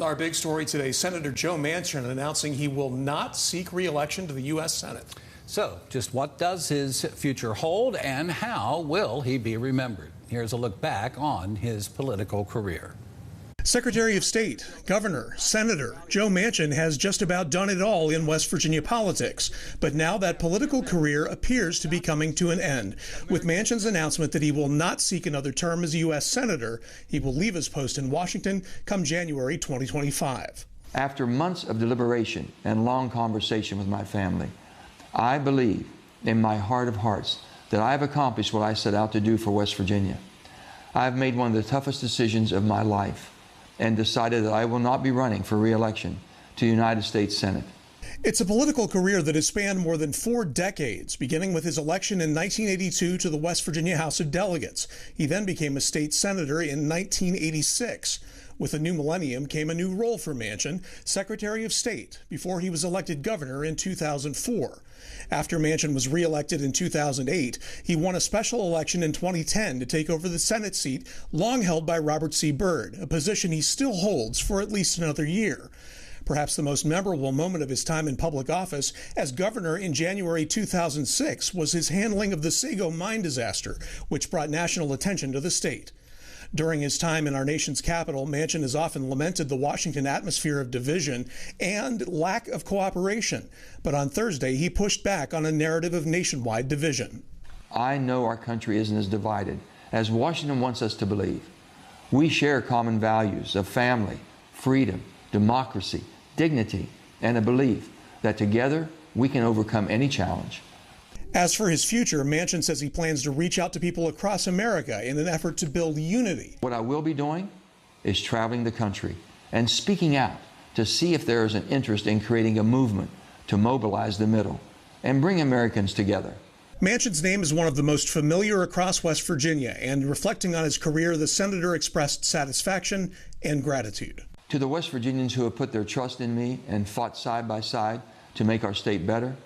Our big story today, Senator Joe Manchin announcing he will not seek re-election to the U.S. Senate. So, just what does his future hold and how will he be remembered? Here's a look back on his political career. Secretary of State, Governor, Senator, Joe Manchin has just about done it all in West Virginia politics. But now that political career appears to be coming to an end. With Manchin's announcement that he will not seek another term as a U.S. Senator, he will leave his post in Washington come January 2025. After months of deliberation and long conversation with my family, I believe in my heart of hearts that I have accomplished what I set out to do for West Virginia. I have made one of the toughest decisions of my life and decided that I will not be running for re-election to the United States Senate. It's a political career that has spanned more than 4 decades, beginning with his election in 1982 to the West Virginia House of Delegates. He then became a state senator in 1986. With the new millennium came a new role for Manchin, Secretary of State, before he was elected governor in 2004. After Manchin was re-elected in 2008, he won a special election in 2010 to take over the Senate seat long held by Robert C. Byrd, a position he still holds for at least another year. Perhaps the most memorable moment of his time in public office as governor in January 2006 was his handling of the Sago mine disaster, which brought national attention to the state. During his time in our nation's capital, Manchin has often lamented the Washington atmosphere of division and lack of cooperation. But on Thursday, he pushed back on a narrative of nationwide division. I know our country isn't as divided as Washington wants us to believe. We share common values of family, freedom, democracy, dignity, and a belief that together we can overcome any challenge. As for his future, Manchin says he plans to reach out to people across America in an effort to build unity. What I will be doing is traveling the country and speaking out to see if there is an interest in creating a movement to mobilize the middle and bring Americans together. Manchin's name is one of the most familiar across West Virginia, and reflecting on his career, the senator expressed satisfaction and gratitude. To the West Virginians who have put their trust in me and fought side by side to make our state better,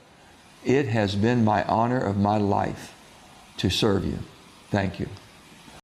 it has been my honor of my life to serve you. Thank you.